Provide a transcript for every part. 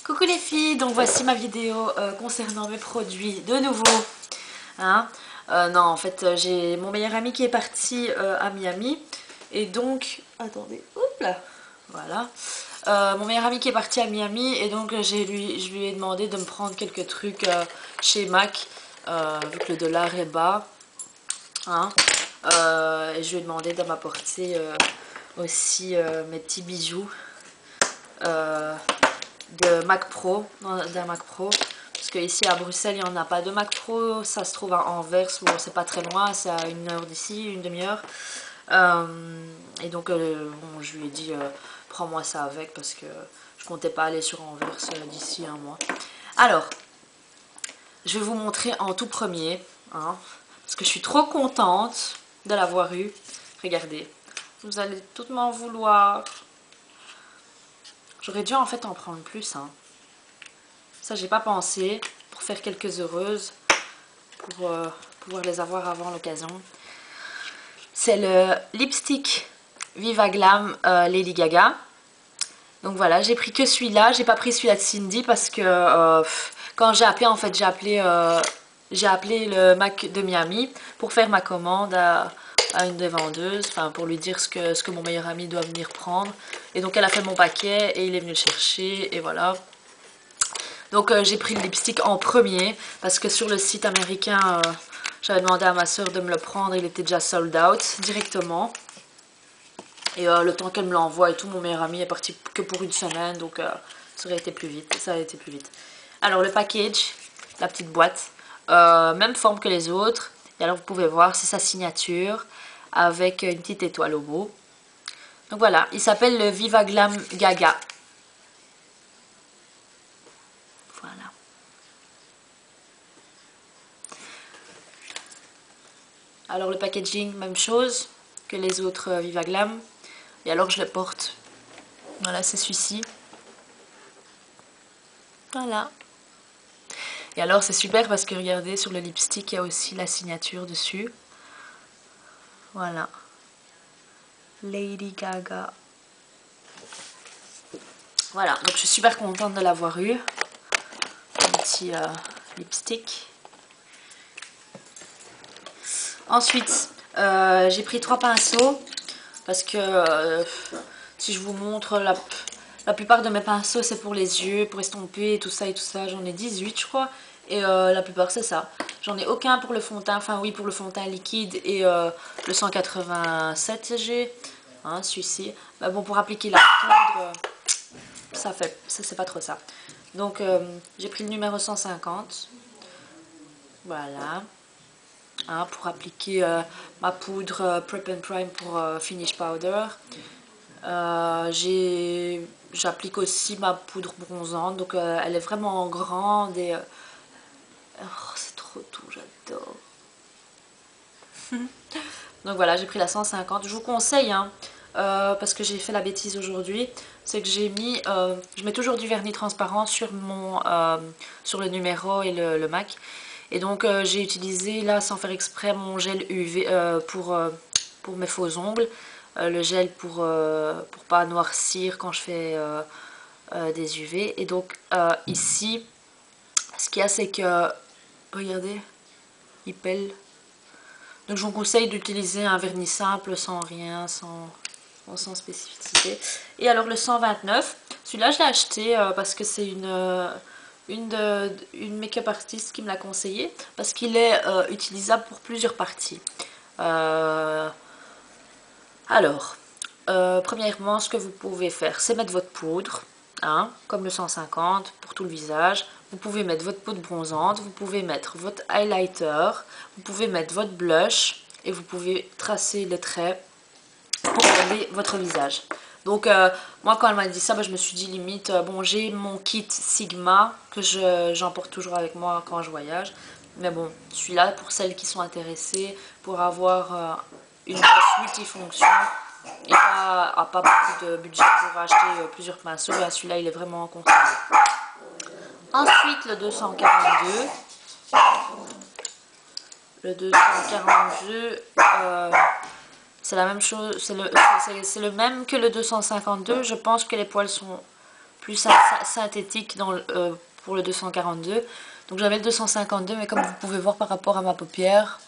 Coucou les filles, donc voici ma vidéo concernant mes produits de nouveau. Hein. Non, en fait, j'ai mon meilleur ami qui est parti à Miami. Et donc, attendez, hop là, voilà. Mon meilleur ami qui est parti à Miami et donc je lui ai demandé de me prendre quelques trucs chez MAC, vu que le dollar est bas. Hein. Et je lui ai demandé de m'apporter aussi mes petits bijoux. De Mac Pro, d'un Mac Pro, parce que ici à Bruxelles il n'y en a pas de Mac Pro, ça se trouve à Anvers, bon c'est pas très loin, c'est à 1 heure d'ici, une demi-heure, et donc bon, je lui ai dit prends-moi ça avec, parce que je comptais pas aller sur Anvers d'ici un mois. Alors, je vais vous montrer en tout premier, hein, parce que je suis trop contente de l'avoir eu. Regardez, vous allez toutes m'en vouloir. J'aurais dû en fait en prendre plus, hein. Ça, j'ai pas pensé, pour faire quelques heureuses, pour pouvoir les avoir avant l'occasion. C'est le lipstick Viva Glam Lady Gaga. Donc voilà, j'ai pris que celui-là, j'ai pas pris celui-là de Cindy parce que quand j'ai appelé, en fait, j'ai appelé le Mac de Miami pour faire ma commande à une des vendeuses, enfin pour lui dire ce que mon meilleur ami doit venir prendre. Et donc elle a fait mon paquet et il est venu le chercher et voilà. Donc j'ai pris le lipstick en premier parce que sur le site américain, j'avais demandé à ma soeur de me le prendre, il était déjà sold out directement. Et le temps qu'elle me l'envoie et tout, mon meilleur ami est parti que pour une semaine, donc ça aurait été plus vite, ça a été plus vite. Alors le package, la petite boîte, même forme que les autres. Et alors vous pouvez voir, c'est sa signature avec une petite étoile au bout. Donc voilà, il s'appelle le Viva Glam Gaga. Voilà. Alors le packaging, même chose que les autres Viva Glam. Et alors je le porte. Voilà, c'est celui-ci. Voilà. Et alors c'est super parce que regardez, sur le lipstick, il y a aussi la signature dessus. Voilà. Lady Gaga. Voilà, donc je suis super contente de l'avoir eu. Un petit lipstick. Ensuite, j'ai pris 3 pinceaux parce que si je vous montre, la plupart de mes pinceaux c'est pour les yeux, pour estomper et tout ça. J'en ai 18 je crois et la plupart c'est ça. J'en ai aucun pour le fond de teint, enfin oui pour le fond de teint liquide et le 187 j'ai, hein, celui-ci. Bah bon, pour appliquer la poudre, ça c'est pas trop ça. Donc j'ai pris le numéro 150, voilà. Hein, pour appliquer ma poudre Prep and Prime pour Finish Powder. J'applique aussi ma poudre bronzante, donc elle est vraiment grande et oh, c'est trop tout, j'adore. Donc voilà, j'ai pris la 150. Je vous conseille, hein, parce que j'ai fait la bêtise aujourd'hui, c'est que j'ai mis, je mets toujours du vernis transparent sur sur le numéro et le MAC. Et donc j'ai utilisé là sans faire exprès mon gel UV pour mes faux ongles, le gel pour pas noircir quand je fais des UV. Et donc ici, ce qu'il y a c'est que, regardez, il pèle. Donc je vous conseille d'utiliser un vernis simple sans rien, sans spécificité. Et alors le 129, celui-là je l'ai acheté parce que c'est une make-up artiste qui me l'a conseillé parce qu'il est utilisable pour plusieurs parties. Alors, premièrement, ce que vous pouvez faire, c'est mettre votre poudre, hein, comme le 150 pour tout le visage. Vous pouvez mettre votre poudre bronzante, vous pouvez mettre votre highlighter, vous pouvez mettre votre blush et vous pouvez tracer les traits pour garder votre visage. Donc moi quand elle m'a dit ça, je me suis dit limite, bon j'ai mon kit Sigma que j'emporte toujours avec moi quand je voyage. Mais bon, celui-là pour celles qui sont intéressées, pour avoir une brosse multifonction et pas beaucoup de budget pour acheter plusieurs pinceaux, celui-là il est vraiment conseillé. Ensuite le 242. Le 242, c'est la même chose, c'est le même que le 252. Je pense que les poils sont plus synthétique pour le 242. Donc j'avais le 252, mais comme vous pouvez voir par rapport à ma paupière,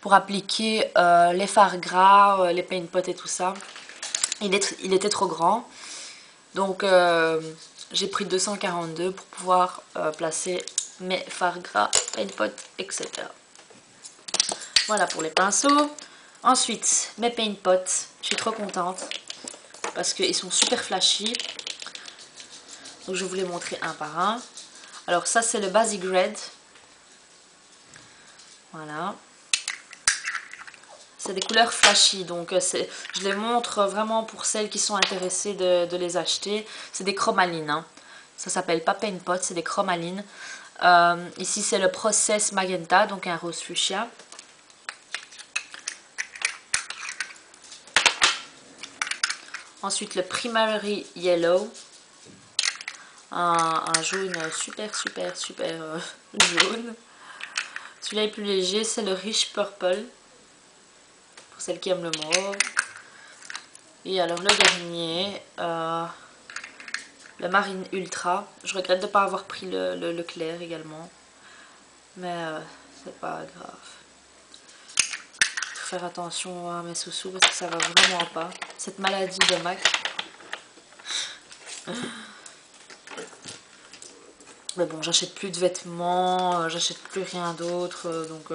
pour appliquer les fards gras, les paint pots et tout ça, il était trop grand. Donc j'ai pris 242 pour pouvoir placer mes fards gras, paint pot, etc. Voilà pour les pinceaux. Ensuite, mes paint pots, je suis trop contente parce qu'ils sont super flashy. Donc je vais vous les montrer un par un. Alors ça c'est le Basic Red. Voilà. C'est des couleurs flashy, donc je les montre vraiment pour celles qui sont intéressées de les acheter. C'est des chromalines, hein. Ça s'appelle pas paint pot, c'est des chromalines. Ici c'est le Process Magenta, donc un rose fuchsia. Ensuite le Primary Yellow. Un jaune super jaune. Celui-là est plus léger, c'est le Rich Purple. Pour celles qui aiment le mauve. Et alors le dernier, le Marine Ultra. Je regrette de ne pas avoir pris le clair également. Mais c'est pas grave. Faut faire attention à mes sous-sous parce que ça va vraiment pas. Cette maladie de Mac. Mais bon, j'achète plus de vêtements, j'achète plus rien d'autre. Donc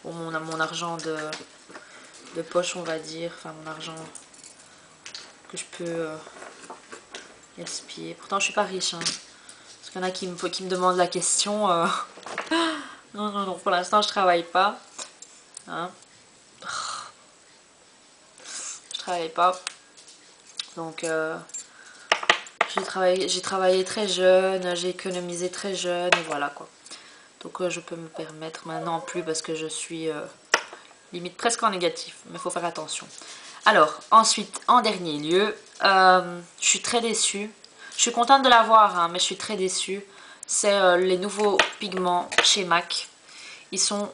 bon, mon argent de poche, on va dire. Enfin, mon argent que je peux gaspiller. Pourtant, je suis pas riche. Hein, parce qu'il y en a qui me demandent la question. Non, pour l'instant, je travaille pas. Hein. Je travaille pas. Donc, j'ai travaillé très jeune, j'ai économisé très jeune, et voilà quoi. Donc, je peux me permettre maintenant plus parce que je suis limite presque en négatif. Mais il faut faire attention. Alors, ensuite, en dernier lieu, je suis très déçue. Je suis contente de l'avoir, hein, mais je suis très déçue. C'est les nouveaux pigments chez MAC. Ils sont...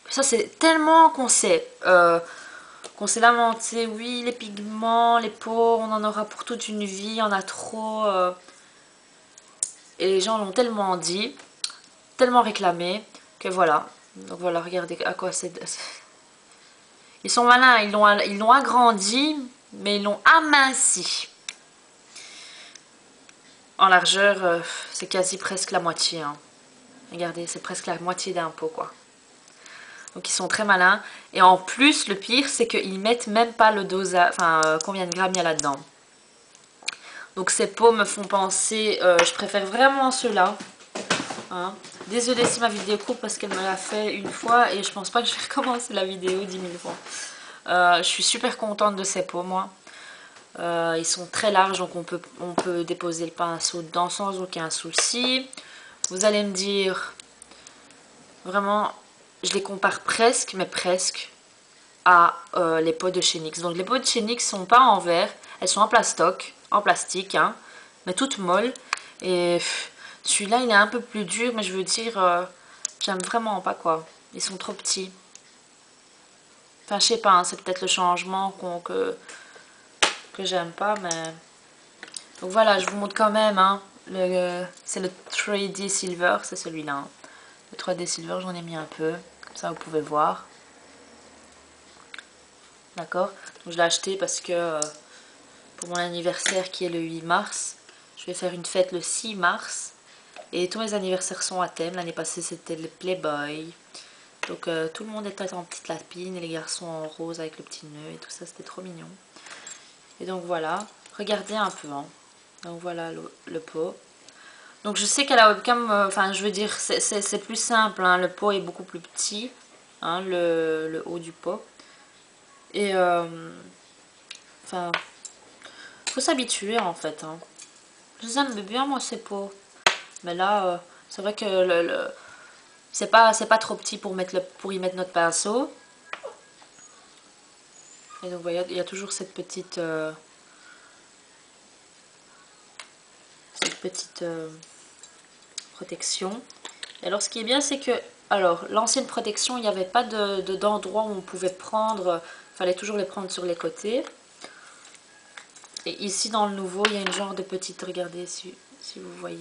Ça, c'est tellement qu'on s'est lamenté. Oui, les pigments, les peaux, on en aura pour toute une vie. Il y en a trop. Et les gens l'ont tellement dit, tellement réclamé, que voilà. Donc voilà, regardez à quoi c'est... Ils sont malins, ils l'ont agrandi, mais ils l'ont aminci. En largeur, c'est quasi presque la moitié. Hein. Regardez, c'est presque la moitié d'un pot, quoi. Donc ils sont très malins. Et en plus, le pire, c'est qu'ils mettent même pas le dosage, enfin, combien de grammes il y a là-dedans. Donc ces pots me font penser, je préfère vraiment ceux-là. Hein. Désolée si ma vidéo coupe parce qu'elle me l'a fait une fois et je pense pas que je vais recommencer la vidéo 10 000 fois. Je suis super contente de ces pots, moi. Ils sont très larges, donc on peut déposer le pinceau dedans sans aucun souci. Vous allez me dire, vraiment, je les compare presque, mais presque, à les pots de chez NYX. Donc les pots de chez NYX sont pas en verre, elles sont en plastique, hein, mais toutes molles. Et celui-là, il est un peu plus dur, mais je veux dire, j'aime vraiment pas quoi. Ils sont trop petits. Enfin, je sais pas, hein, c'est peut-être le changement que j'aime pas, mais... Donc voilà, je vous montre quand même, hein, c'est le 3D Silver, c'est celui-là. Hein. Le 3D Silver, j'en ai mis un peu, comme ça vous pouvez voir. D'accord? Donc je l'ai acheté parce que pour mon anniversaire qui est le 8 mars, je vais faire une fête le 6 mars. Et tous mes anniversaires sont à thème. L'année passée c'était le Playboy. Donc tout le monde était en petite lapine et les garçons en rose avec le petit nœud et tout ça, c'était trop mignon. Et donc voilà, regardez un peu. Hein. Donc voilà le pot. Donc je sais qu'à la webcam, enfin je veux dire, c'est plus simple. Hein. Le pot est beaucoup plus petit, hein, le haut du pot. Et enfin, faut s'habituer en fait. Hein. Je les aime bien moi ces pots. Mais là, c'est vrai que c'est pas trop petit pour y mettre notre pinceau. Et donc, vous voyez, il y a toujours cette petite protection. Et alors, ce qui est bien, c'est que, alors, l'ancienne protection, il n'y avait pas d'endroit où on pouvait prendre. Il fallait toujours les prendre sur les côtés. Et ici, dans le nouveau, il y a une genre de petite, regardez, si si vous voyez.